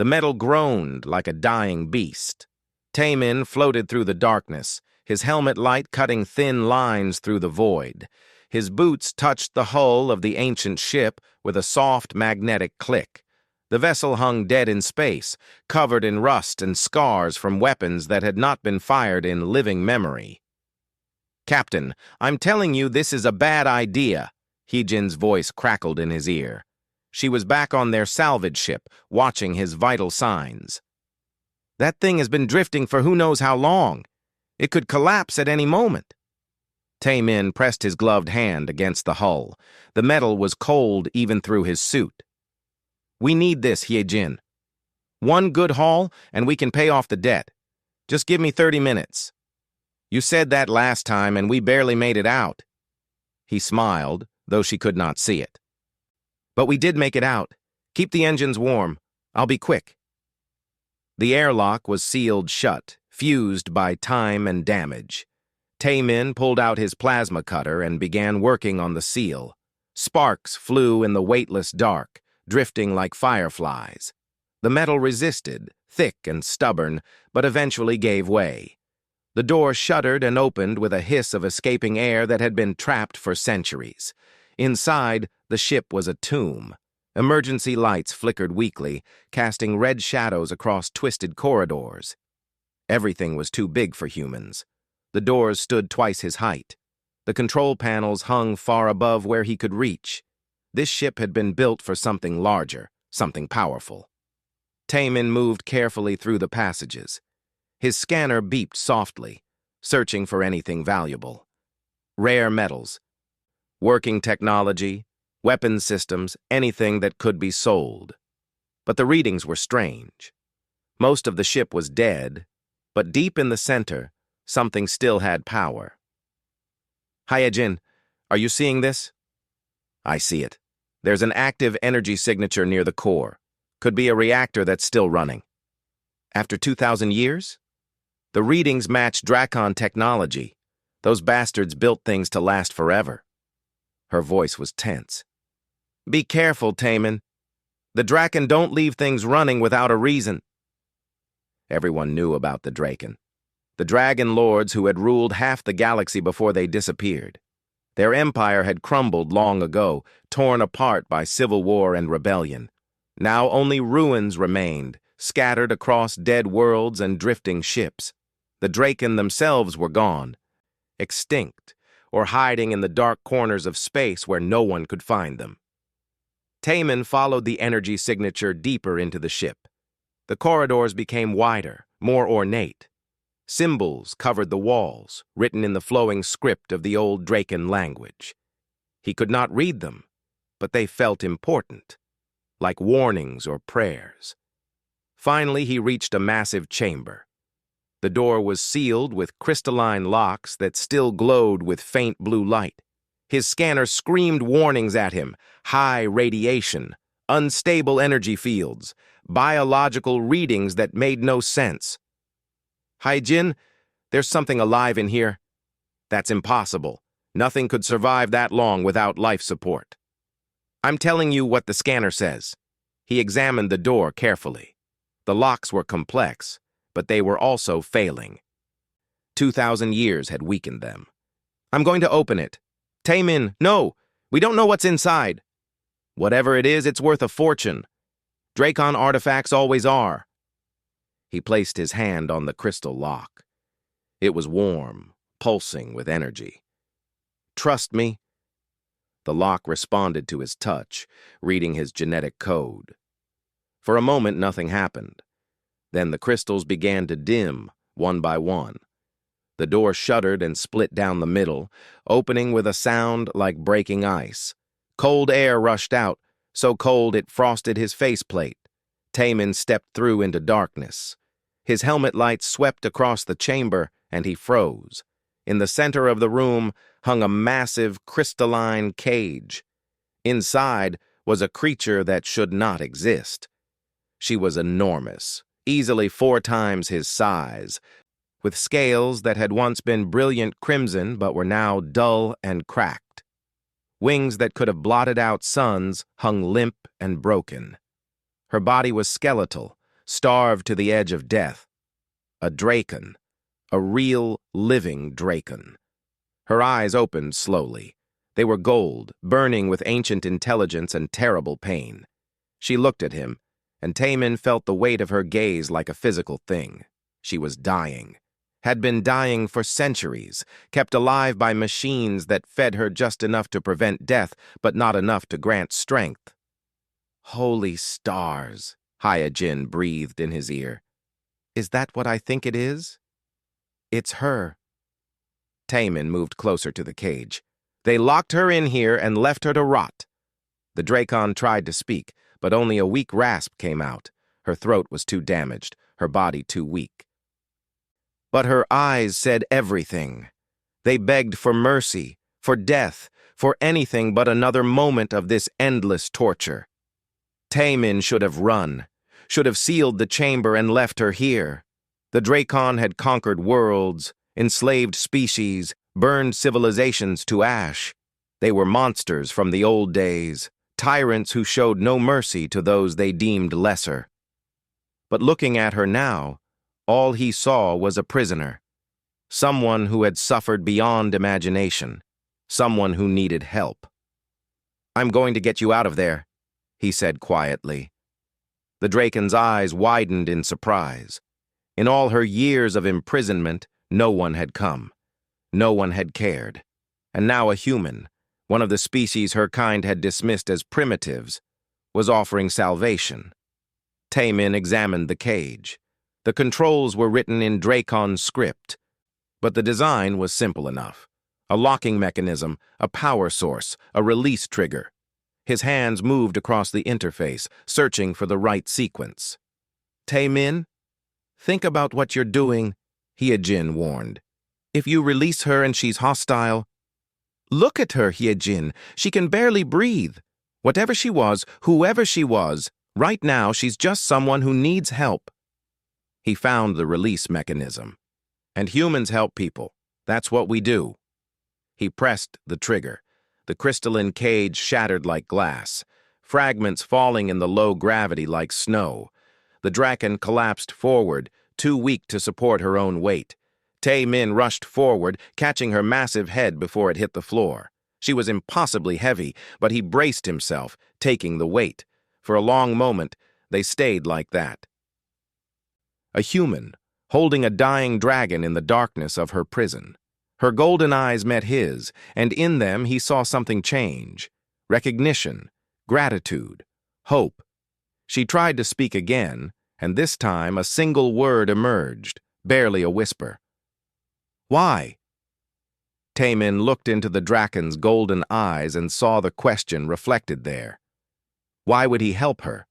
The metal groaned like a dying beast. Taemin floated through the darkness, his helmet light cutting thin lines through the void. His boots touched the hull of the ancient ship with a soft magnetic click. The vessel hung dead in space, covered in rust and scars from weapons that had not been fired in living memory. "Captain, I'm telling you this is a bad idea," Heejin's voice crackled in his ear. She was back on their salvage ship, watching his vital signs. "That thing has been drifting for who knows how long. It could collapse at any moment." Taemin pressed his gloved hand against the hull. The metal was cold even through his suit. "We need this, Hyejin. One good haul, and we can pay off the debt. Just give me 30 minutes. You said that last time, and we barely made it out." He smiled, though she could not see it. "But we did make it out. Keep the engines warm. I'll be quick." The airlock was sealed shut, fused by time and damage. Taemin pulled out his plasma cutter and began working on the seal. Sparks flew in the weightless dark, drifting like fireflies. The metal resisted, thick and stubborn, but eventually gave way. The door shuddered and opened with a hiss of escaping air that had been trapped for centuries. Inside, the ship was a tomb. Emergency lights flickered weakly, casting red shadows across twisted corridors. Everything was too big for humans. The doors stood twice his height. The control panels hung far above where he could reach. This ship had been built for something larger, something powerful. Taemin moved carefully through the passages. His scanner beeped softly, searching for anything valuable. Rare metals, working technology, weapons systems, anything that could be sold. But the readings were strange. Most of the ship was dead, but deep in the center, something still had power. "Hyejin, are you seeing this?" "I see it. There's an active energy signature near the core. Could be a reactor that's still running." "After 2,000 years?" "The readings match Drakon technology. Those bastards built things to last forever." Her voice was tense. "Be careful, Taemin. The Draken don't leave things running without a reason." Everyone knew about the Draken. The Dragon Lords who had ruled half the galaxy before they disappeared. Their empire had crumbled long ago, torn apart by civil war and rebellion. Now only ruins remained, scattered across dead worlds and drifting ships. The Draken themselves were gone, extinct, or hiding in the dark corners of space where no one could find them. Taemin followed the energy signature deeper into the ship. The corridors became wider, more ornate. Symbols covered the walls, written in the flowing script of the old Draken language. He could not read them, but they felt important, like warnings or prayers. Finally, he reached a massive chamber. The door was sealed with crystalline locks that still glowed with faint blue light. His scanner screamed warnings at him: high radiation, unstable energy fields, biological readings that made no sense. "Hyejin, there's something alive in here." "That's impossible. Nothing could survive that long without life support." "I'm telling you what the scanner says." He examined the door carefully. The locks were complex, but they were also failing. 2,000 years had weakened them. "I'm going to open it." "Taemin, no! We don't know what's inside." "Whatever it is, it's worth a fortune. Drakon artifacts always are." He placed his hand on the crystal lock. It was warm, pulsing with energy. "Trust me." The lock responded to his touch, reading his genetic code. For a moment, nothing happened. Then the crystals began to dim, one by one. The door shuddered and split down the middle, opening with a sound like breaking ice. Cold air rushed out, so cold it frosted his faceplate. Taemin stepped through into darkness. His helmet light swept across the chamber, and he froze. In the center of the room hung a massive crystalline cage. Inside was a creature that should not exist. She was enormous, easily 4 times his size, with scales that had once been brilliant crimson but were now dull and cracked. Wings that could have blotted out suns hung limp and broken. Her body was skeletal, starved to the edge of death. A Dracon. A real, living Dracon. Her eyes opened slowly. They were gold, burning with ancient intelligence and terrible pain. She looked at him, and Taemin felt the weight of her gaze like a physical thing. She was dying. Had been dying for centuries, kept alive by machines that fed her just enough to prevent death, but not enough to grant strength. Holy stars, Hyojin breathed in his ear. Is that what I think it is? It's her. Taemin moved closer to the cage. They locked her in here and left her to rot. The Dracon tried to speak, but only a weak rasp came out. Her throat was too damaged, her body too weak. But her eyes said everything. They begged for mercy, for death, for anything but another moment of this endless torture. Taemin should have run, should have sealed the chamber and left her here. The Dracon had conquered worlds, enslaved species, burned civilizations to ash. They were monsters from the old days, tyrants who showed no mercy to those they deemed lesser. But looking at her now, all he saw was a prisoner, someone who had suffered beyond imagination, someone who needed help. "I'm going to get you out of there," he said quietly. The Dracon's eyes widened in surprise. In all her years of imprisonment, no one had come. No one had cared. And now a human, one of the species her kind had dismissed as primitives, was offering salvation. Taemin examined the cage. The controls were written in Dracon script, but the design was simple enough. A locking mechanism, a power source, a release trigger. His hands moved across the interface, searching for the right sequence. "Taemin, think about what you're doing," Hyojin warned. "If you release her and she's hostile..." "Look at her, Hyojin. She can barely breathe. Whatever she was, whoever she was, right now she's just someone who needs help." He found the release mechanism. "And humans help people. That's what we do." He pressed the trigger. The crystalline cage shattered like glass, fragments falling in the low gravity like snow. The Draken collapsed forward, too weak to support her own weight. Taemin rushed forward, catching her massive head before it hit the floor. She was impossibly heavy, but he braced himself, taking the weight. For a long moment, they stayed like that. A human, holding a dying dragon in the darkness of her prison. Her golden eyes met his, and in them he saw something change. Recognition, gratitude, hope. She tried to speak again, and this time a single word emerged, barely a whisper. "Why?" Taemin looked into the Draken's golden eyes and saw the question reflected there. Why would he help her?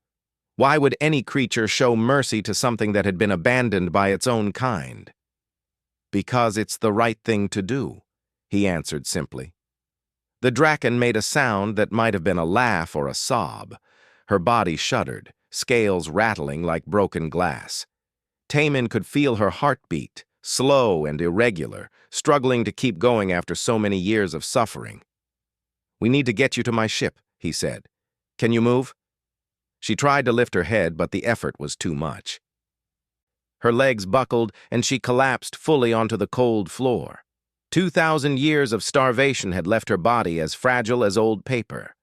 Why would any creature show mercy to something that had been abandoned by its own kind? "Because it's the right thing to do," he answered simply. The Draken made a sound that might have been a laugh or a sob. Her body shuddered, scales rattling like broken glass. Taemin could feel her heartbeat, slow and irregular, struggling to keep going after so many years of suffering. "We need to get you to my ship," he said. "Can you move?" She tried to lift her head, but the effort was too much. Her legs buckled, and she collapsed fully onto the cold floor. 2,000 years of starvation had left her body as fragile as old paper.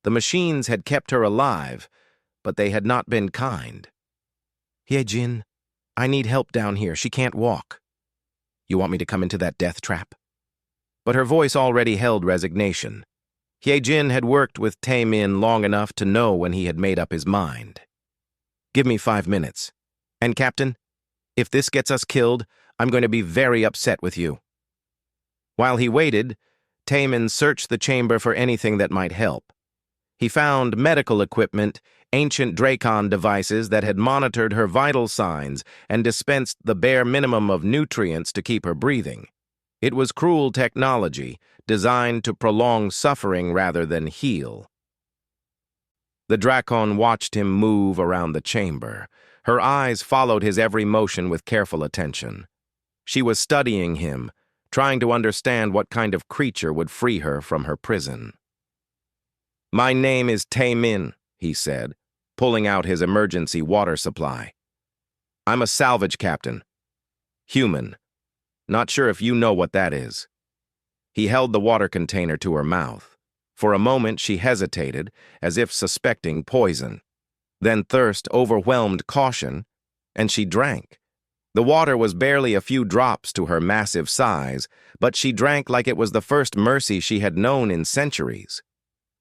The machines had kept her alive, but they had not been kind. "Hyojin, I need help down here. She can't walk." "You want me to come into that death trap?" But her voice already held resignation. Hyojin had worked with Taemin long enough to know when he had made up his mind. "Give me 5 minutes. And Captain, if this gets us killed, I'm going to be very upset with you." While he waited, Taemin searched the chamber for anything that might help. He found medical equipment, ancient Dracon devices that had monitored her vital signs and dispensed the bare minimum of nutrients to keep her breathing. It was cruel technology, designed to prolong suffering rather than heal. The Dracon watched him move around the chamber. Her eyes followed his every motion with careful attention. She was studying him, trying to understand what kind of creature would free her from her prison. "My name is Taemin," he said. pulling out his emergency water supply. I'm a salvage captain. Human. Not sure if you know what that is. He held the water container to her mouth. For a moment she hesitated, as if suspecting poison. Then thirst overwhelmed caution, and she drank. The water was barely a few drops to her massive size, but she drank like it was the first mercy she had known in centuries.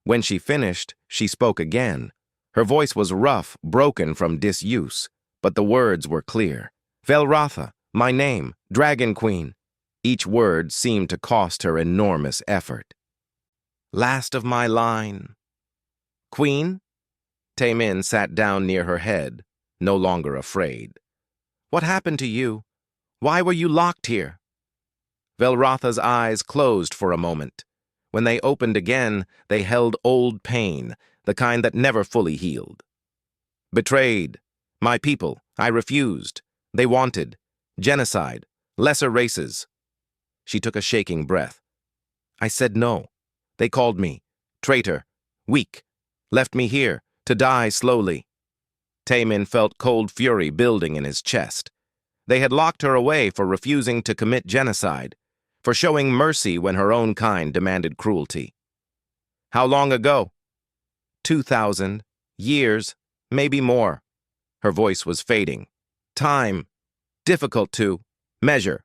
When she finished, she spoke again. Her voice was rough, broken from disuse, but the words were clear. Velratha, my name, Dragon Queen. Each word seemed to cost her enormous effort. Last of my line. Queen? Taemin sat down near her head, no longer afraid. What happened to you? Why were you locked here? Velratha's eyes closed for a moment. When they opened again, they held old pain, the kind that never fully healed. Betrayed. My people. I refused. They wanted. Genocide. Lesser races. She took a shaking breath. I said no. They called me traitor, weak, left me here to die slowly. Taemin felt cold fury building in his chest. They had locked her away for refusing to commit genocide, for showing mercy when her own kind demanded cruelty. How long ago? 2,000 years, maybe more. Her voice was fading. Time. Difficult to measure.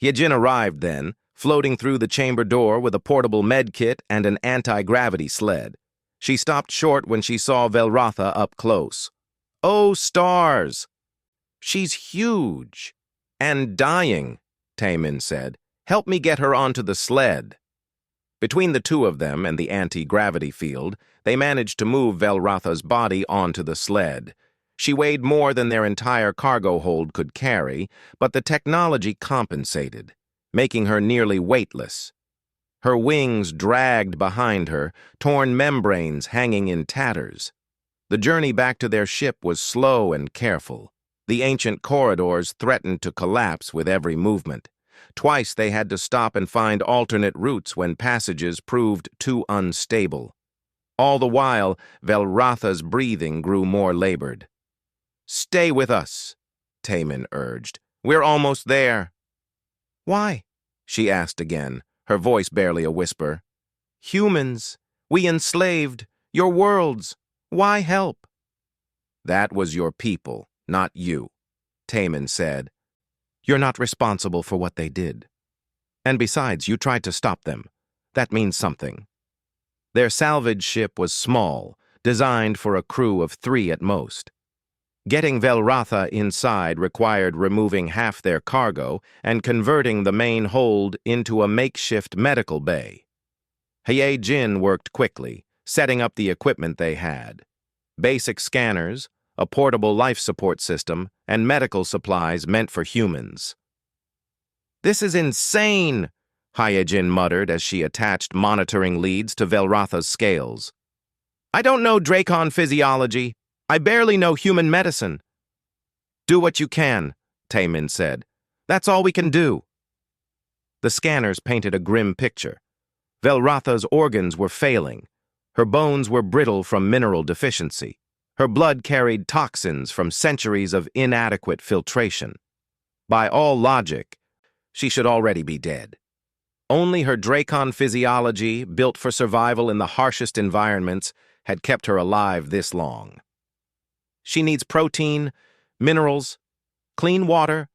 Yejin arrived then, floating through the chamber door with a portable med kit and an anti-gravity sled. She stopped short when she saw Velratha up close. Oh, stars! She's huge. And dying, Taemin said. Help me get her onto the sled. Between the two of them and the anti-gravity field, they managed to move Velratha's body onto the sled. She weighed more than their entire cargo hold could carry, but the technology compensated, making her nearly weightless. Her wings dragged behind her, torn membranes hanging in tatters. The journey back to their ship was slow and careful. The ancient corridors threatened to collapse with every movement. Twice they had to stop and find alternate routes when passages proved too unstable. All the while, Velratha's breathing grew more labored. Stay with us, Taemin urged. We're almost there. Why? She asked again, her voice barely a whisper. Humans, we enslaved, your worlds. Why help? That was your people, not you, Taemin said. You're not responsible for what they did. And besides, you tried to stop them. That means something. Their salvage ship was small, designed for a crew of 3 at most. Getting Velratha inside required removing half their cargo and converting the main hold into a makeshift medical bay. Hyejin worked quickly, setting up the equipment they had. Basic scanners, a portable life support system, and medical supplies meant for humans. This is insane, Hyejin muttered as she attached monitoring leads to Velratha's scales. I don't know Dracon physiology. I barely know human medicine. Do what you can, Taemin said. That's all we can do. The scanners painted a grim picture. Velratha's organs were failing. Her bones were brittle from mineral deficiency. Her blood carried toxins from centuries of inadequate filtration. By all logic, she should already be dead. Only her Dracon physiology, built for survival in the harshest environments, had kept her alive this long. She needs protein, minerals, clean water,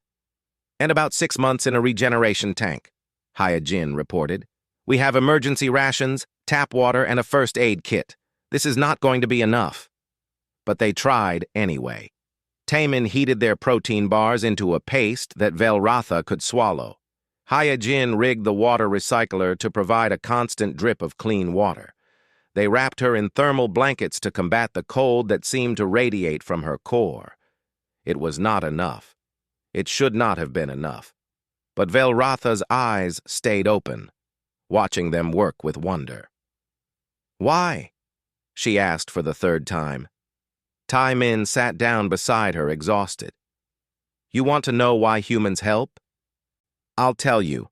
and about 6 months in a regeneration tank, Hyejin reported. We have emergency rations, tap water, and a first aid kit. This is not going to be enough. But they tried anyway. Taemin heated their protein bars into a paste that Velratha could swallow. Hyejin rigged the water recycler to provide a constant drip of clean water. They wrapped her in thermal blankets to combat the cold that seemed to radiate from her core. It was not enough. It should not have been enough. But Velratha's eyes stayed open, watching them work with wonder. Why? She asked for the 3rd time. Taemin sat down beside her, exhausted. You want to know why humans help? I'll tell you.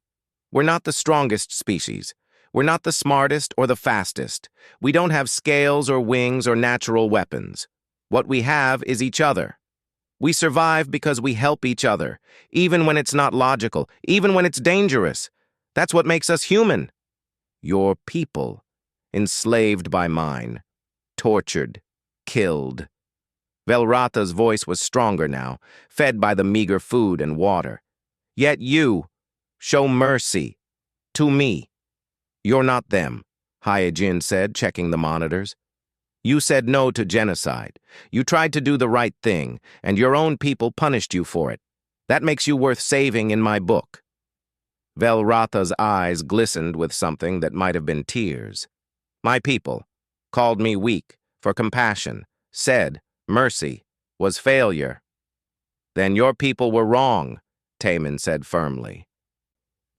We're not the strongest species. We're not the smartest or the fastest. We don't have scales or wings or natural weapons. What we have is each other. We survive because we help each other, even when it's not logical, even when it's dangerous. That's what makes us human. Your people, enslaved by mine, tortured, killed. Velratha's voice was stronger now, fed by the meager food and water. Yet you show mercy to me. You're not them, Hyojin said, checking the monitors. You said no to genocide. You tried to do the right thing, and your own people punished you for it. That makes you worth saving in my book. Velratha's eyes glistened with something that might have been tears. My people called me weak for compassion, said mercy was failure. Then your people were wrong, Taemin said firmly.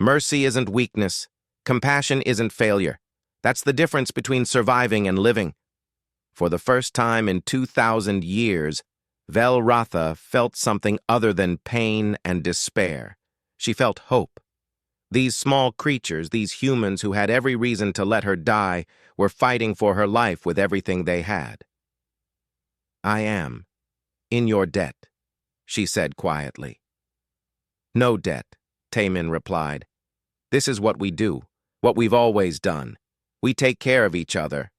Mercy isn't weakness. Compassion isn't failure. That's the difference between surviving and living. For the first time in 2,000 years, Velratha felt something other than pain and despair. She felt hope. These small creatures, these humans who had every reason to let her die, were fighting for her life with everything they had. I am in your debt, she said quietly. No debt, Taemin replied. This is what we do, what we've always done. We take care of each other.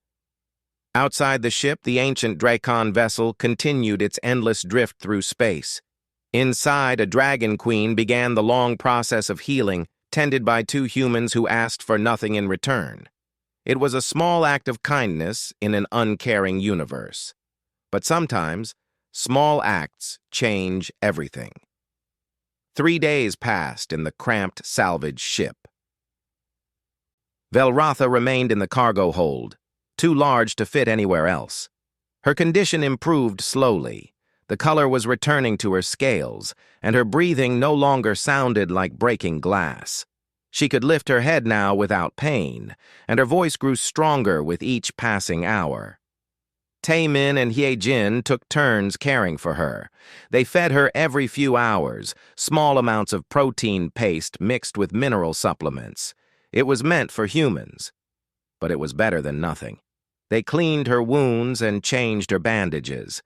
Outside the ship, the ancient Dracon vessel continued its endless drift through space. Inside, a dragon queen began the long process of healing, tended by two humans who asked for nothing in return. It was a small act of kindness in an uncaring universe. But sometimes, small acts change everything. 3 days passed in the cramped salvage ship. Velratha remained in the cargo hold, too large to fit anywhere else. Her condition improved slowly. The color was returning to her scales, and her breathing no longer sounded like breaking glass. She could lift her head now without pain, and her voice grew stronger with each passing hour. Taemin and Hyejin took turns caring for her. They fed her every few hours, small amounts of protein paste mixed with mineral supplements. It was meant for humans, but it was better than nothing. They cleaned her wounds and changed her bandages.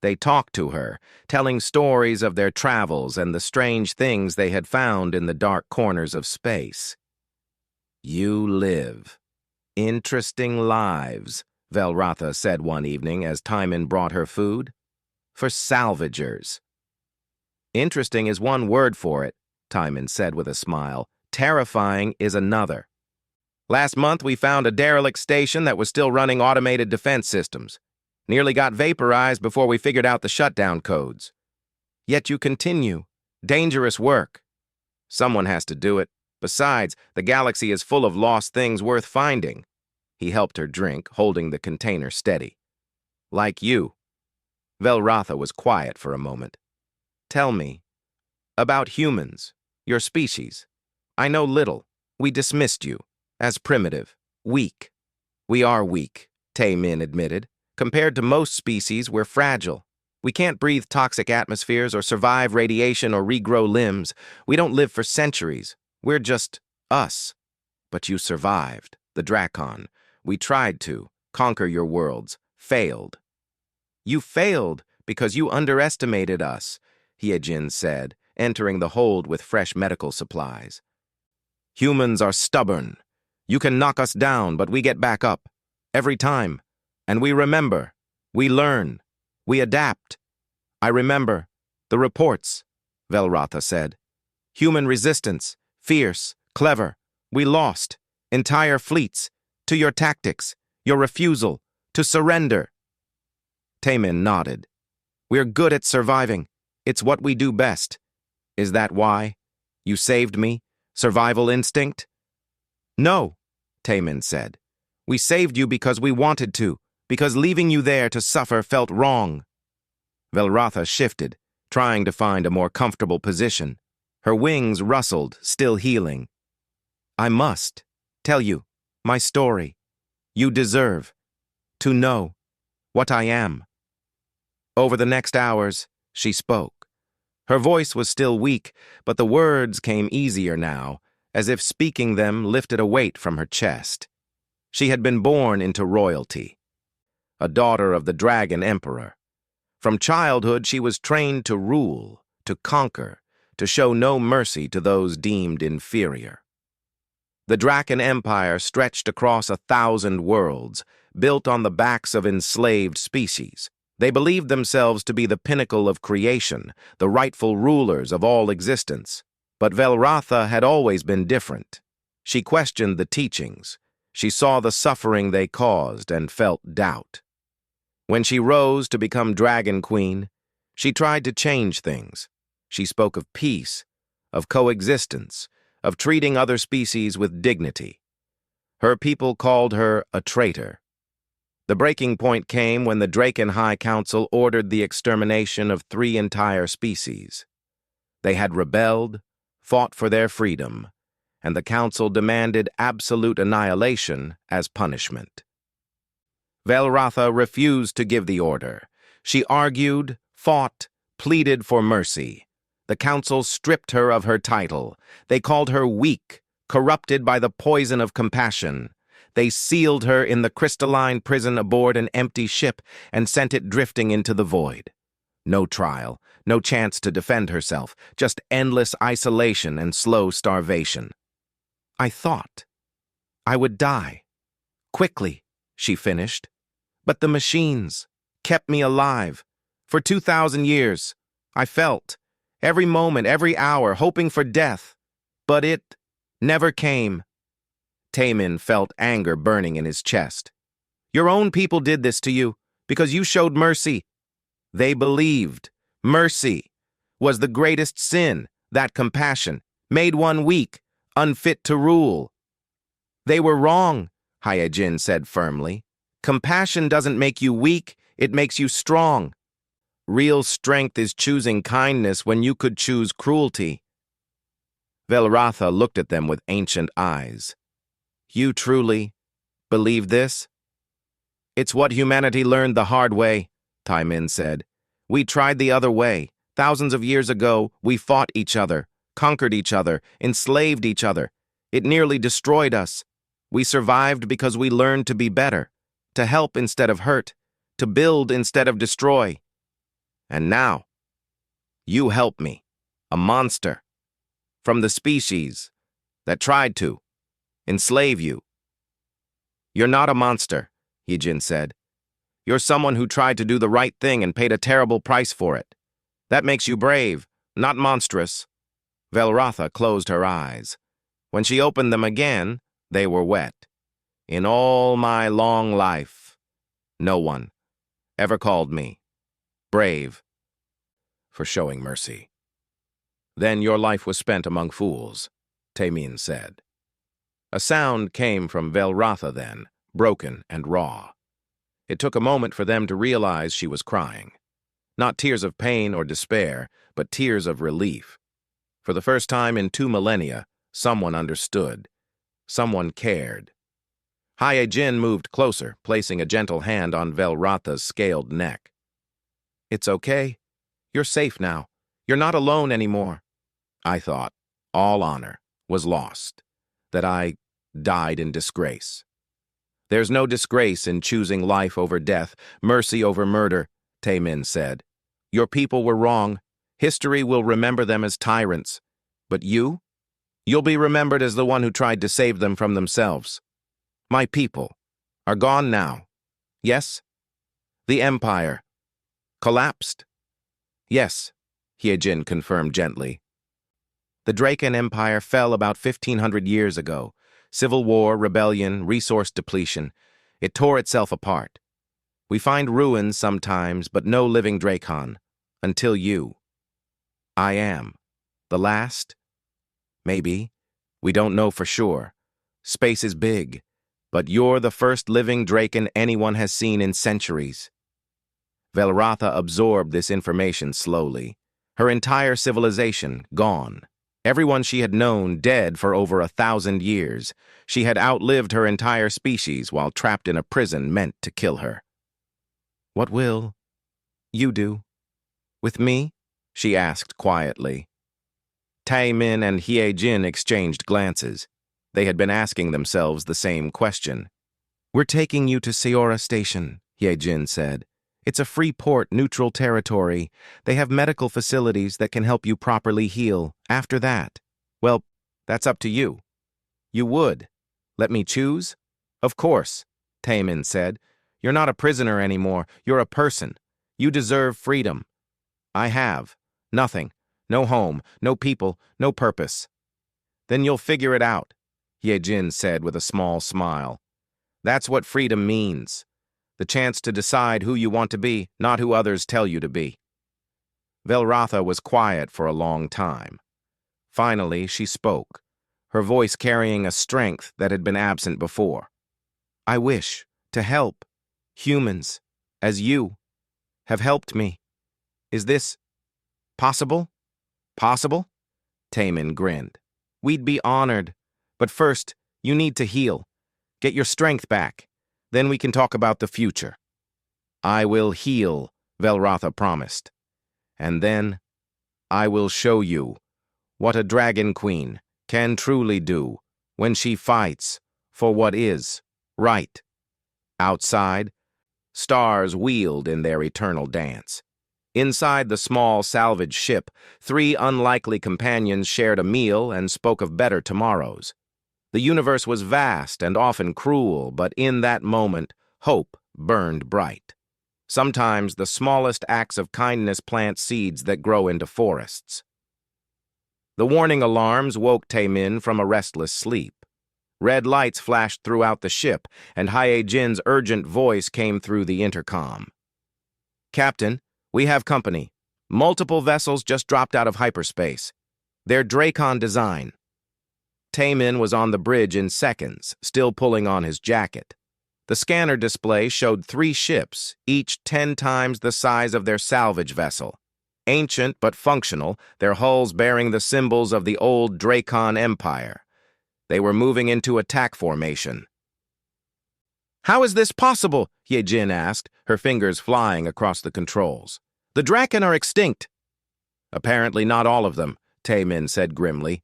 They talked to her, telling stories of their travels and the strange things they had found in the dark corners of space. You live interesting lives, Velratha said one evening as Taemin brought her food. For salvagers. Interesting is one word for it, Taemin said with a smile. Terrifying is another. Last month we found a derelict station that was still running automated defense systems. Nearly got vaporized before we figured out the shutdown codes. Yet you continue. Dangerous work. Someone has to do it. Besides, the galaxy is full of lost things worth finding. He helped her drink, holding the container steady. Like you. Velratha was quiet for a moment. Tell me. About humans. Your species. I know little. We dismissed you. As primitive. Weak. We are weak, Taemin admitted. Compared to most species, we're fragile. We can't breathe toxic atmospheres or survive radiation or regrow limbs. We don't live for centuries. We're just us. But you survived, the Dracon. We tried to conquer your worlds. Failed. You failed because you underestimated us, Hyejin said, entering the hold with fresh medical supplies. Humans are stubborn. You can knock us down, but we get back up. Every time. And we remember. We learn. We adapt. I remember. The reports, Velratha said. Human resistance. Fierce. Clever. We lost. Entire fleets. To your tactics. Your refusal. To surrender. Taemin nodded. We're good at surviving. It's what we do best. Is that why? You saved me? Survival instinct? No, Taemin said. We saved you because we wanted to, because leaving you there to suffer felt wrong. Velratha shifted, trying to find a more comfortable position. Her wings rustled, still healing. I must tell you my story. You deserve to know what I am. Over the next hours, she spoke. Her voice was still weak, but the words came easier now, as if speaking them lifted a weight from her chest. She had been born into royalty, a daughter of the Dragon Emperor. From childhood, she was trained to rule, to conquer, to show no mercy to those deemed inferior. The Draken Empire stretched across 1,000 worlds, built on the backs of enslaved species. They believed themselves to be the pinnacle of creation, the rightful rulers of all existence. But Velratha had always been different. She questioned the teachings. She saw the suffering they caused and felt doubt. When she rose to become Dragon Queen, she tried to change things. She spoke of peace, of coexistence, of treating other species with dignity. Her people called her a traitor. The breaking point came when the Draken High Council ordered the extermination of 3 entire species. They had rebelled, fought for their freedom, and the Council demanded absolute annihilation as punishment. Velratha refused to give the order. She argued, fought, pleaded for mercy. The Council stripped her of her title. They called her weak, corrupted by the poison of compassion. They sealed her in the crystalline prison aboard an empty ship and sent it drifting into the void. No trial, no chance to defend herself, just endless isolation and slow starvation. I thought I would die. Quickly, she finished. But the machines kept me alive. For 2,000 years, I felt, every moment, every hour, hoping for death. But it never came. Taemin felt anger burning in his chest. Your own people did this to you because you showed mercy. They believed mercy was the greatest sin, that compassion made one weak, unfit to rule. They were wrong, Hyejin said firmly. Compassion doesn't make you weak, it makes you strong. Real strength is choosing kindness when you could choose cruelty. Velratha looked at them with ancient eyes. You truly believe this? It's what humanity learned the hard way, Taemin said. We tried the other way. Thousands of years ago, we fought each other, conquered each other, enslaved each other. It nearly destroyed us. We survived because we learned to be better, to help instead of hurt, to build instead of destroy. And now, you help me, a monster, from the species that tried to enslave you. You're not a monster, Hyejin said. You're someone who tried to do the right thing and paid a terrible price for it. That makes you brave, not monstrous. Velratha closed her eyes. When she opened them again, they were wet. In all my long life, no one ever called me brave for showing mercy. Then your life was spent among fools, Taemin said. A sound came from Velratha then, broken and raw. It took a moment for them to realize she was crying. Not tears of pain or despair, but tears of relief. For the first time in 2 millennia, someone understood. Someone cared. Hyejin moved closer, placing a gentle hand on Velratha's scaled neck. It's okay. You're safe now. You're not alone anymore. I thought all honor was lost, that I died in disgrace. There's no disgrace in choosing life over death, mercy over murder, Taemin said. Your people were wrong. History will remember them as tyrants. But you'll be remembered as the one who tried to save them from themselves. My people are gone now. Yes? The Empire collapsed? Yes, Hyejin confirmed gently. The Draken Empire fell about 1,500 years ago. Civil war, rebellion, resource depletion. It tore itself apart. We find ruins sometimes, but no living Drakon. Until you. I am. The last? Maybe. We don't know for sure. Space is big. But you're the first living Draken anyone has seen in centuries. Velratha absorbed this information slowly. Her entire civilization gone. Everyone she had known dead for over 1,000 years. She had outlived her entire species while trapped in a prison meant to kill her. What will you do? With me? She asked quietly. Taemin and Hyejin exchanged glances. They had been asking themselves the same question. We're taking you to Seora Station, Hyejin said. It's a free port, neutral territory. They have medical facilities that can help you properly heal. After that, well, that's up to you. You would. Let me choose? Of course, Taemin said. You're not a prisoner anymore. You're a person. You deserve freedom. I have. Nothing. No home, no people, no purpose. Then you'll figure it out, Ye-Jin said with a small smile. That's what freedom means. The chance to decide who you want to be, not who others tell you to be. Velratha was quiet for a long time. Finally, she spoke, her voice carrying a strength that had been absent before. I wish to help humans, as you have helped me. Is this possible? Possible? Taemin grinned. We'd be honored, but first, you need to heal. Get your strength back. Then we can talk about the future. I will heal, Velratha promised. And then, I will show you what a dragon queen can truly do when she fights for what is right. Outside, stars wheeled in their eternal dance. Inside the small salvage ship, 3 unlikely companions shared a meal and spoke of better tomorrows. The universe was vast and often cruel, but in that moment, hope burned bright. Sometimes the smallest acts of kindness plant seeds that grow into forests. The warning alarms woke Taemin from a restless sleep. Red lights flashed throughout the ship, and Ye-Jin's urgent voice came through the intercom. Captain, we have company. Multiple vessels just dropped out of hyperspace. They're Dracon design. Taemin was on the bridge in seconds, still pulling on his jacket. The scanner display showed 3 ships, each 10 times the size of their salvage vessel. Ancient but functional, their hulls bearing the symbols of the old Dracon Empire. They were moving into attack formation. How is this possible? Ye-Jin asked, her fingers flying across the controls. The Draken are extinct. Apparently not all of them, Taemin said grimly.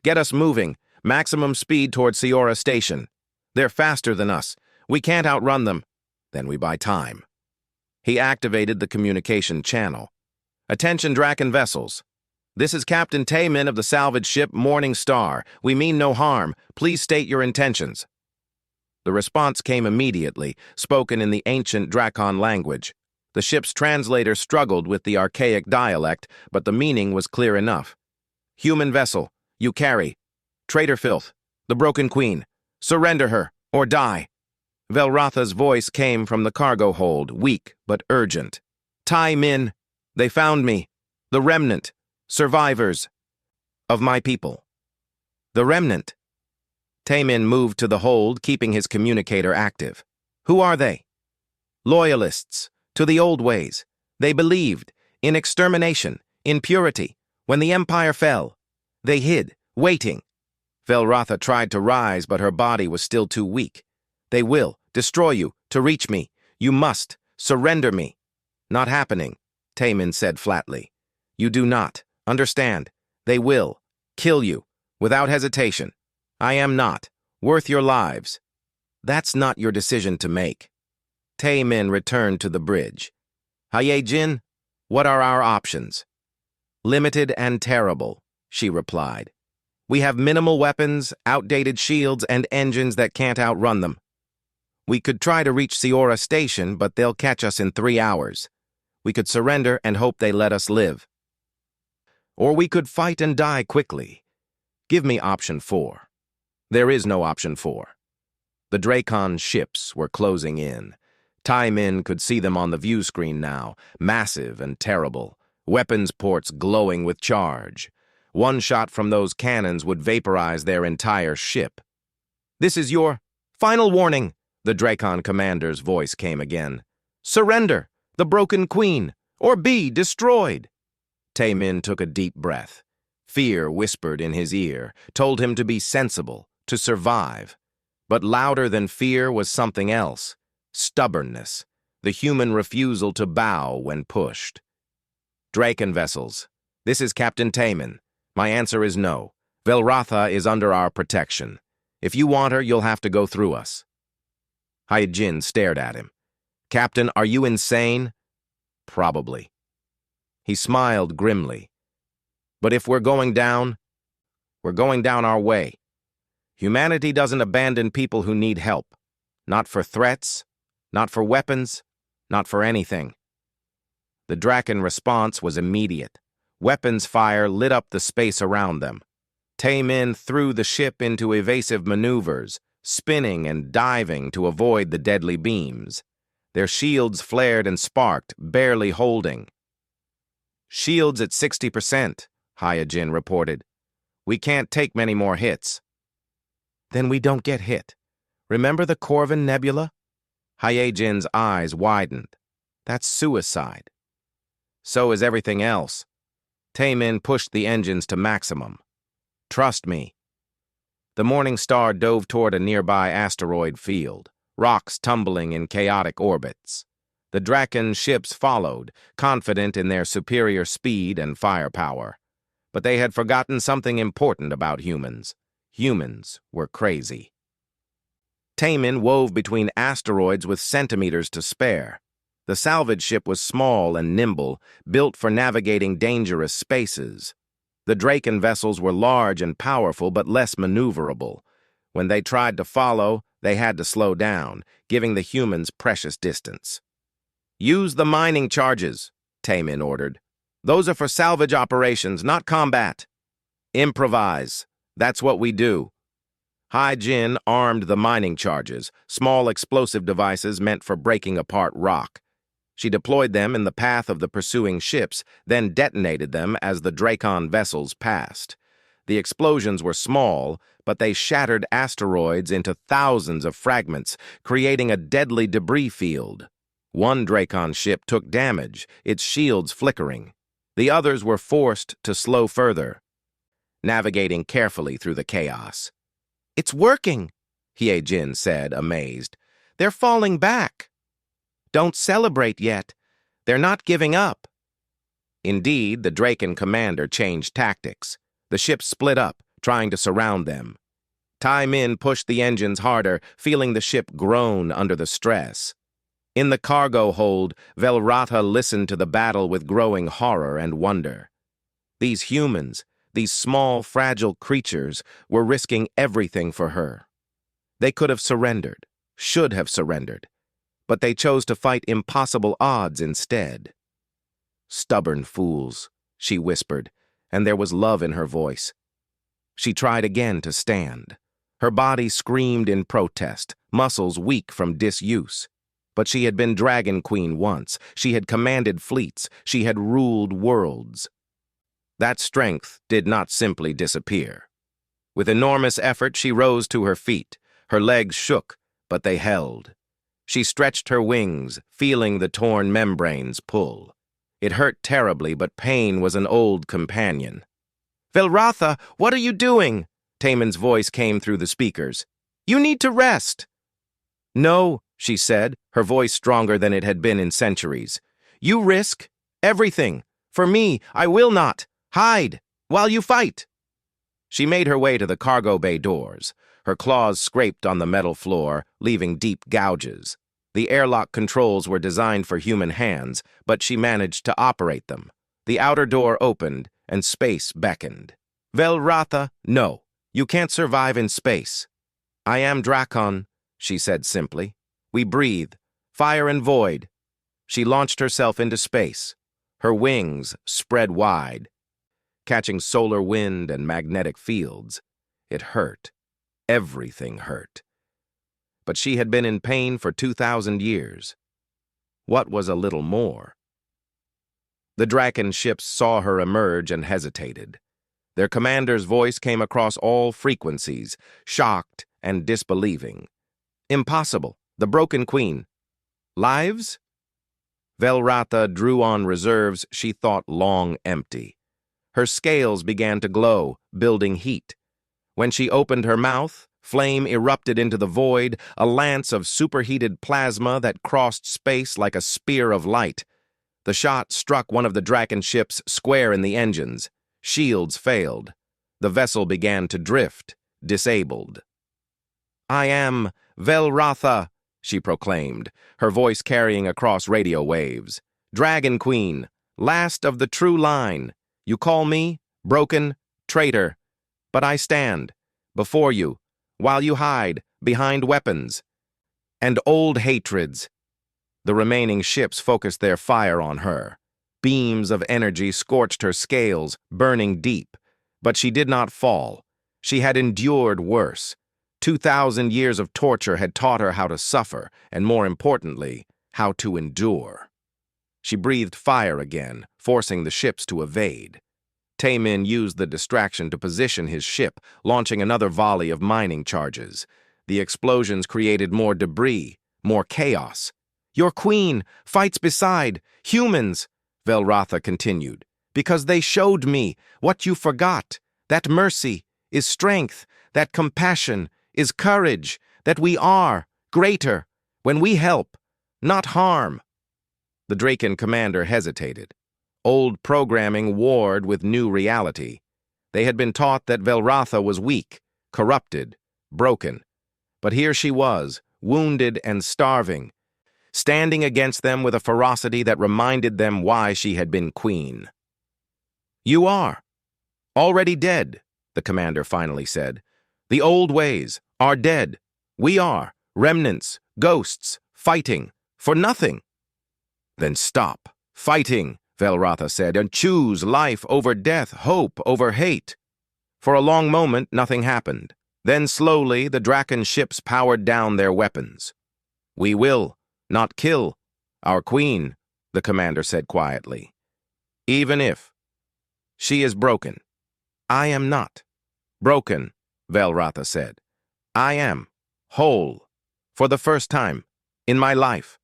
Get us moving. Maximum speed toward Seora Station. They're faster than us. We can't outrun them. Then we buy time. He activated the communication channel. Attention Draken vessels. This is Captain Taemin of the salvage ship Morning Star. We mean no harm. Please state your intentions. The response came immediately, spoken in the ancient Dracon language. The ship's translator struggled with the archaic dialect, but the meaning was clear enough. Human vessel, you carry. Traitor filth, the broken queen. Surrender her, or die. Velratha's voice came from the cargo hold, weak but urgent. Taemin, they found me. The remnant, survivors of my people. The remnant. Taemin moved to the hold, keeping his communicator active. Who are they? Loyalists, to the old ways. They believed in extermination, in purity. When the Empire fell, they hid, waiting. Velratha tried to rise, but her body was still too weak. They will destroy you to reach me. You must surrender me. Not happening, Taemin said flatly. You do not understand. They will kill you without hesitation. I am not worth your lives. That's not your decision to make. Taemin returned to the bridge. Ye-Jin, what are our options? Limited and terrible, she replied. We have minimal weapons, outdated shields, and engines that can't outrun them. We could try to reach Seora Station, but they'll catch us in 3 hours. We could surrender and hope they let us live. Or we could fight and die quickly. Give me option 4. There is no option 4. The Dracon ships were closing in. Taemin could see them on the view screen now, massive and terrible, weapons ports glowing with charge. One shot from those cannons would vaporize their entire ship. This is your final warning, the Dracon commander's voice came again. Surrender, the broken queen, or be destroyed. Taemin took a deep breath. Fear whispered in his ear, told him to be sensible, to survive. But louder than fear was something else. Stubbornness, the human refusal to bow when pushed. Draken vessels, this is Captain Taemin. My answer is no. Velratha is under our protection. If you want her, you'll have to go through us. Ye-Jin stared at him. Captain, are you insane? Probably. He smiled grimly. But if we're going down our way. Humanity doesn't abandon people who need help. Not for threats, not for weapons, not for anything. The Draken response was immediate. Weapons fire lit up the space around them. Taemin threw the ship into evasive maneuvers, spinning and diving to avoid the deadly beams. Their shields flared and sparked, barely holding. "Shields at 60%, Hyojin reported. "We can't take many more hits." "Then we don't get hit. Remember the Corvin Nebula?" Hyojin's eyes widened. "That's suicide." "So is everything else." Taemin pushed the engines to maximum. "Trust me." The Morning Star dove toward a nearby asteroid field, rocks tumbling in chaotic orbits. The Draken ships followed, confident in their superior speed and firepower. But they had forgotten something important about humans. Humans were crazy. Taemin wove between asteroids with centimeters to spare. The salvage ship was small and nimble, built for navigating dangerous spaces. The Draken vessels were large and powerful, but less maneuverable. When they tried to follow, they had to slow down, giving the humans precious distance. "Use the mining charges," Taemin ordered. "Those are for salvage operations, not combat. Improvise. That's what we do." Hyojin armed the mining charges, small explosive devices meant for breaking apart rock. She deployed them in the path of the pursuing ships, then detonated them as the Drakon vessels passed. The explosions were small, but they shattered asteroids into thousands of fragments, creating a deadly debris field. One Drakon ship took damage, its shields flickering. The others were forced to slow further, navigating carefully through the chaos. "It's working," Hyojin said, amazed. "They're falling back." "Don't celebrate yet. They're not giving up." Indeed, the Draken commander changed tactics. The ships split up, trying to surround them. Taemin pushed the engines harder, feeling the ship groan under the stress. In the cargo hold, Velrata listened to the battle with growing horror and wonder. These humans, these small, fragile creatures, were risking everything for her. They could have surrendered, should have surrendered, but they chose to fight impossible odds instead. "Stubborn fools," she whispered, and there was love in her voice. She tried again to stand. Her body screamed in protest, muscles weak from disuse. But she had been Dragon Queen once. She had commanded fleets. She had ruled worlds. That strength did not simply disappear. With enormous effort, she rose to her feet. Her legs shook, but they held. She stretched her wings, feeling the torn membranes pull. It hurt terribly, but pain was an old companion. "Velratha, what are you doing?" Taemin's voice came through the speakers. "You need to rest." "No," she said, her voice stronger than it had been in centuries. "You risk everything. For me, I will not. Hide while you fight." She made her way to the cargo bay doors. Her claws scraped on the metal floor, leaving deep gouges. The airlock controls were designed for human hands, but she managed to operate them. The outer door opened, and space beckoned. "Velratha, no. You can't survive in space." "I am Drakon," she said simply. "We breathe. Fire and void." She launched herself into space. Her wings spread wide, catching solar wind and magnetic fields. It hurt. Everything hurt. But she had been in pain for 2,000 years. What was a little more? The Draken ships saw her emerge and hesitated. Their commander's voice came across all frequencies, shocked and disbelieving. "Impossible. The Broken Queen. Lives?" Velratha drew on reserves she thought long empty. Her scales began to glow, building heat. When she opened her mouth, flame erupted into the void, a lance of superheated plasma that crossed space like a spear of light. The shot struck one of the Draken ships square in the engines. Shields failed. The vessel began to drift, disabled. "I am Velratha," she proclaimed, her voice carrying across radio waves. Dragon Queen, last of the true line. You call me broken, traitor, but I stand before you while you hide behind weapons and old hatreds. The remaining ships focused their fire on her. Beams of energy scorched her scales, burning deep. But she did not fall. She had endured worse. 2,000 years of torture had taught her how to suffer, and more importantly, how to endure. She breathed fire again, forcing the ships to evade. Taemin used the distraction to position his ship, launching another volley of mining charges. The explosions created more debris, more chaos. Your queen fights beside humans, Velratha continued, because they showed me what you forgot, that mercy is strength, that compassion is courage, that we are greater when we help, not harm. The Draken commander hesitated. Old programming warred with new reality. They had been taught that Velratha was weak, corrupted, broken. But here she was, wounded and starving, standing against them with a ferocity that reminded them why she had been queen. You are already dead, the commander finally said. The old ways are dead. We are remnants, ghosts, fighting for nothing. Then stop fighting, Velratha said, and choose life over death, hope over hate. For a long moment, nothing happened. Then slowly, the Draken ships powered down their weapons. We will not kill our queen, the commander said quietly. Even if she is broken. I am not broken, Velratha said. I am whole for the first time in my life.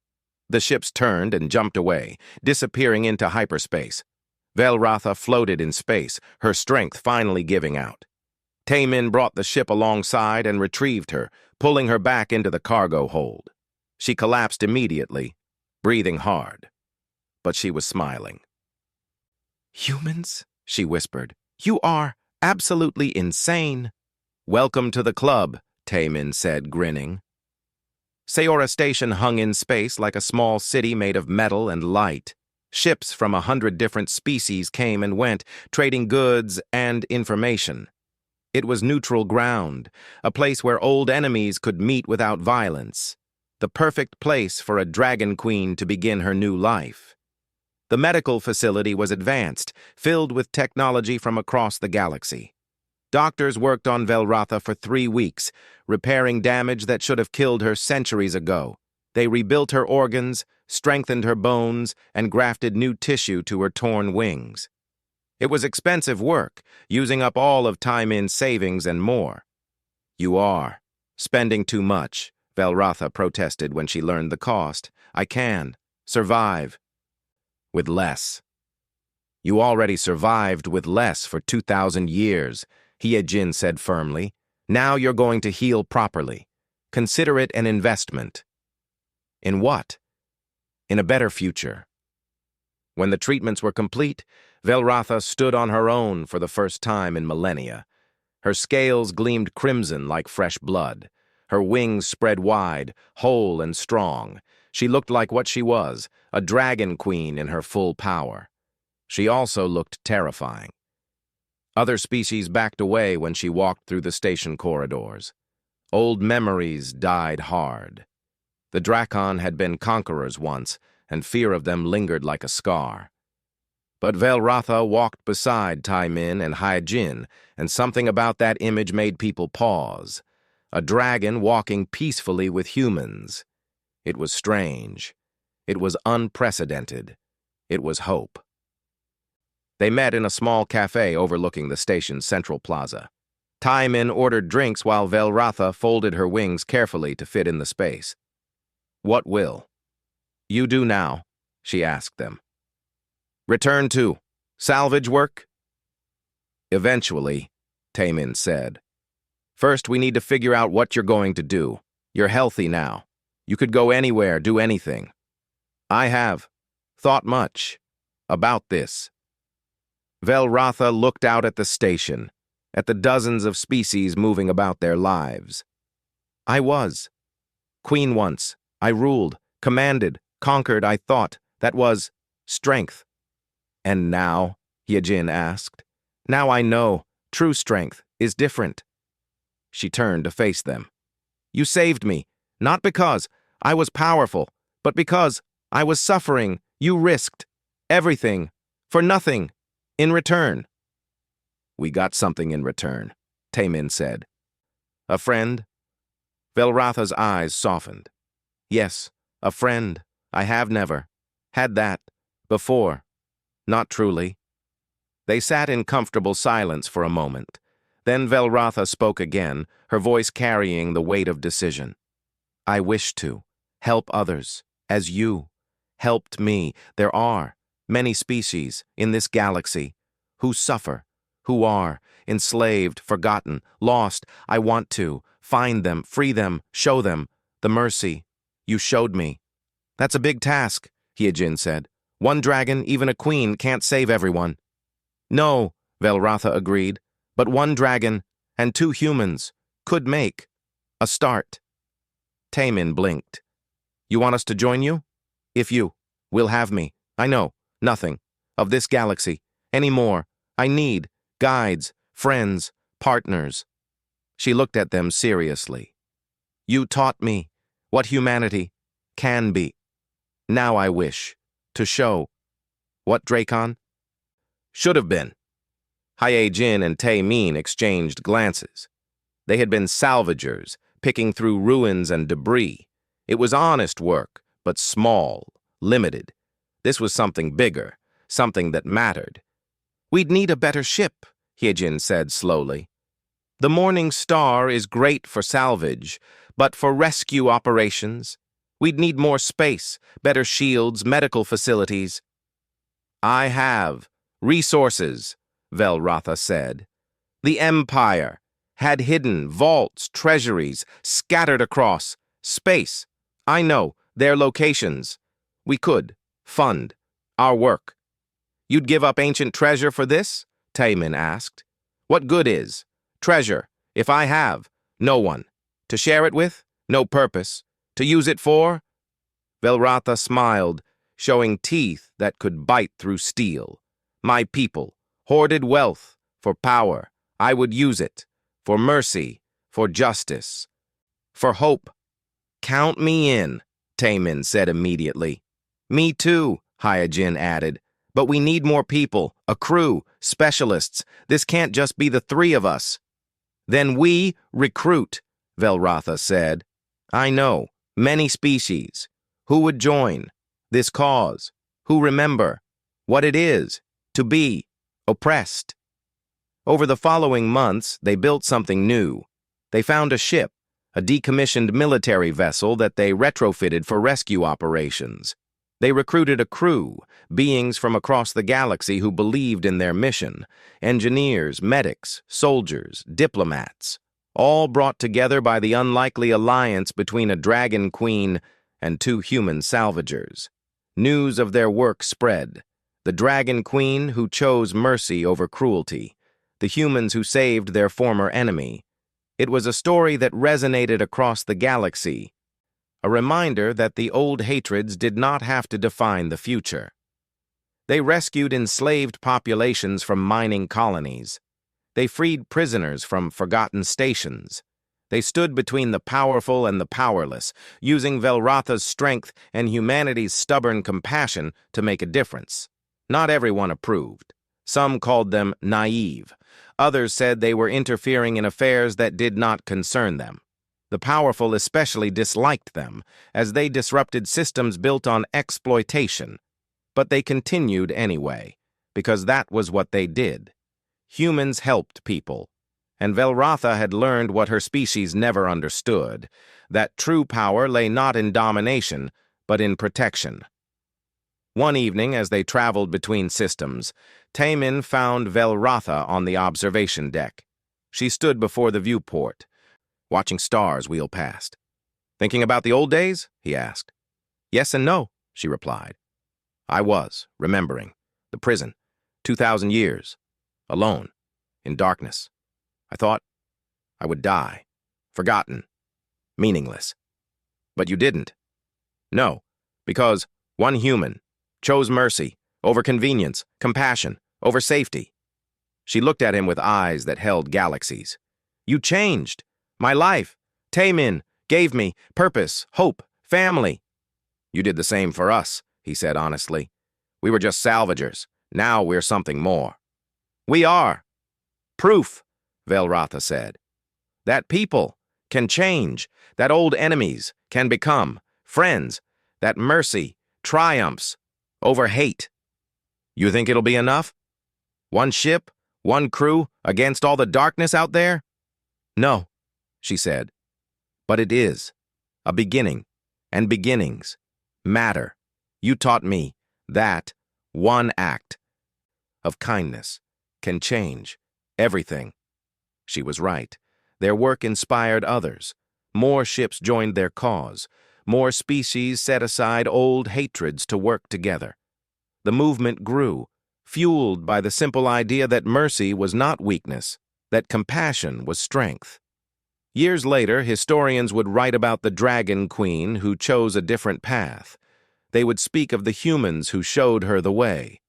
The ships turned and jumped away, disappearing into hyperspace. Velratha floated in space, her strength finally giving out. Taemin brought the ship alongside and retrieved her, pulling her back into the cargo hold. She collapsed immediately, breathing hard. But she was smiling. Humans, she whispered, you are absolutely insane. Welcome to the club, Taemin said, grinning. Sayora Station hung in space like a small city made of metal and light. Ships from 100 different species came and went, trading goods and information. It was neutral ground, a place where old enemies could meet without violence. The perfect place for a dragon queen to begin her new life. The medical facility was advanced, filled with technology from across the galaxy. Doctors worked on Velratha for 3 weeks, repairing damage that should have killed her centuries ago. They rebuilt her organs, strengthened her bones, and grafted new tissue to her torn wings. It was expensive work, using up all of Taemin's savings and more. You are spending too much, Velratha protested when she learned the cost. I can survive with less. You already survived with less for 2,000 years, Hyejin said firmly. Now you're going to heal properly. Consider it an investment. In what? In a better future. When the treatments were complete, Velratha stood on her own for the first time in millennia. Her scales gleamed crimson like fresh blood. Her wings spread wide, whole and strong. She looked like what she was, a dragon queen in her full power. She also looked terrifying. Other species backed away when she walked through the station corridors. Old memories died hard. The Drakon had been conquerors once, and fear of them lingered like a scar. But Velratha walked beside Taemin and Hyejin, and something about that image made people pause. A dragon walking peacefully with humans. It was strange. It was unprecedented. It was hope. They met in a small cafe overlooking the station's central plaza. Taemin ordered drinks while Velratha folded her wings carefully to fit in the space. What will you do now? She asked them. Return to salvage work? Eventually, Taemin said. First, we need to figure out what you're going to do. You're healthy now. You could go anywhere, do anything. I have thought much about this. Velratha looked out at the station, at the dozens of species moving about their lives. I was queen once. I ruled, commanded, conquered, I thought. That was strength. And now, Yejin asked, now I know true strength is different. She turned to face them. You saved me, not because I was powerful, but because I was suffering. You risked everything for nothing in return. We got something in return, Taemin said. A friend? Velratha's eyes softened. Yes, a friend. I have never had that before. Not truly. They sat in comfortable silence for a moment. Then Velratha spoke again, her voice carrying the weight of decision. I wish to help others, as you helped me. There are many species in this galaxy who suffer, who are enslaved, forgotten, lost. I want to find them, free them, show them the mercy you showed me. That's a big task, Hyejin said. One dragon, even a queen, can't save everyone. No, Velratha agreed, but one dragon and 2 humans could make a start. Taemin blinked. You want us to join you? If you will have me. I know nothing of this galaxy anymore. I need guides, friends, partners. She looked at them seriously. You taught me what humanity can be. Now I wish to show what Dracon should have been. Hyejin and Taemin exchanged glances. They had been salvagers, picking through ruins and debris. It was honest work, but small, limited. This was something bigger, something that mattered. We'd need a better ship, Hyejin said slowly. The Morning Star is great for salvage, but for rescue operations, we'd need more space, better shields, medical facilities. I have resources, Velratha said. The Empire had hidden vaults, treasuries, scattered across space. I know their locations. We could fund our work. You'd give up ancient treasure for this? Taemin asked. What good is treasure if I have no one to share it with, no purpose to use it for? Velratha smiled, showing teeth that could bite through steel. My people hoarded wealth for power. I would use it for mercy, for justice, for hope. Count me in, Taemin said immediately. Me too, Hyejin added. But we need more people, a crew, specialists. This can't just be the 3 of us. Then we recruit, Velratha said. I know, many species. Who would join this cause? Who remember what it is to be oppressed? Over the following months, they built something new. They found a ship, a decommissioned military vessel that they retrofitted for rescue operations. They recruited a crew, beings from across the galaxy who believed in their mission, engineers, medics, soldiers, diplomats, all brought together by the unlikely alliance between a dragon queen and 2 human salvagers. News of their work spread. The dragon queen who chose mercy over cruelty, the humans who saved their former enemy. It was a story that resonated across the galaxy, a reminder that the old hatreds did not have to define the future. They rescued enslaved populations from mining colonies. They freed prisoners from forgotten stations. They stood between the powerful and the powerless, using Velratha's strength and humanity's stubborn compassion to make a difference. Not everyone approved. Some called them naive. Others said they were interfering in affairs that did not concern them. The powerful especially disliked them, as they disrupted systems built on exploitation. But they continued anyway, because that was what they did. Humans helped people, and Velratha had learned what her species never understood, that true power lay not in domination, but in protection. One evening, as they traveled between systems, Taemin found Velratha on the observation deck. She stood before the viewport, watching stars wheel past. Thinking about the old days? He asked. Yes and no, she replied. I was, remembering. The prison. 2,000 years. Alone. In darkness. I thought I would die. Forgotten. Meaningless. But you didn't. No, because one human chose mercy, over convenience, compassion, over safety. She looked at him with eyes that held galaxies. You changed. My life. Taemin gave me purpose, hope, family. You did the same for us, he said honestly. We were just salvagers. Now we're something more. We are. Proof, Velratha said. That people can change, that old enemies can become friends, that mercy triumphs over hate. You think it'll be enough? One ship, one crew, against all the darkness out there? No, she said. But it is. A beginning. And beginnings matter. You taught me that one act of kindness can change everything. She was right. Their work inspired others. More ships joined their cause. More species set aside old hatreds to work together. The movement grew, fueled by the simple idea that mercy was not weakness, that compassion was strength. Years later, historians would write about the Dragon Queen who chose a different path. They would speak of the humans who showed her the way.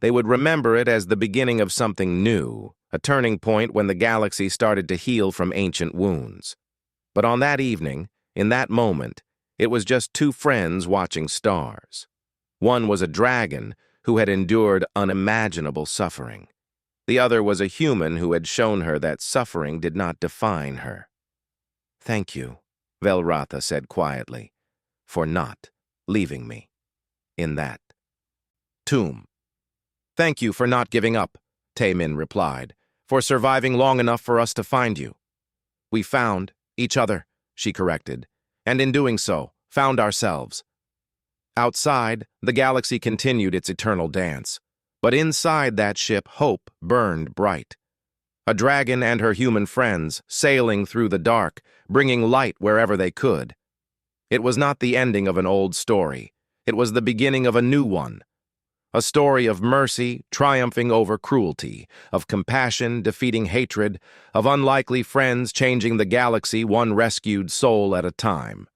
They would remember it as the beginning of something new, a turning point when the galaxy started to heal from ancient wounds. But on that evening, in that moment, it was just two friends watching stars. One was a dragon who had endured unimaginable suffering. The other was a human who had shown her that suffering did not define her. Thank you, Velratha said quietly, for not leaving me in that tomb. Thank you for not giving up, Taemin replied, for surviving long enough for us to find you. We found each other, she corrected, and in doing so, found ourselves. Outside, the galaxy continued its eternal dance, but inside that ship, hope burned bright. A dragon and her human friends sailing through the dark, bringing light wherever they could. It was not the ending of an old story. It was the beginning of a new one. A story of mercy triumphing over cruelty, of compassion defeating hatred, of unlikely friends changing the galaxy one rescued soul at a time.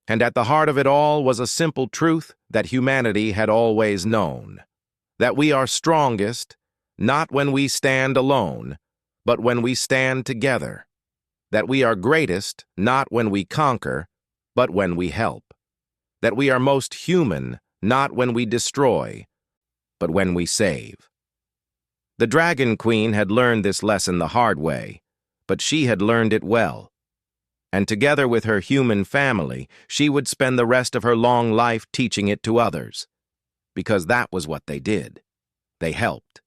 And at the heart of it all was a simple truth that humanity had always known. That we are strongest, not when we stand alone, but when we stand together. That we are greatest, not when we conquer, but when we help. That we are most human, not when we destroy, but when we save. The Dragon Queen had learned this lesson the hard way, but she had learned it well. And together with her human family, she would spend the rest of her long life teaching it to others. Because that was what they did. They helped.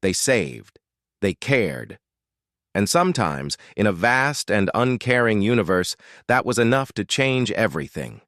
They saved. They cared. And sometimes, in a vast and uncaring universe, that was enough to change everything.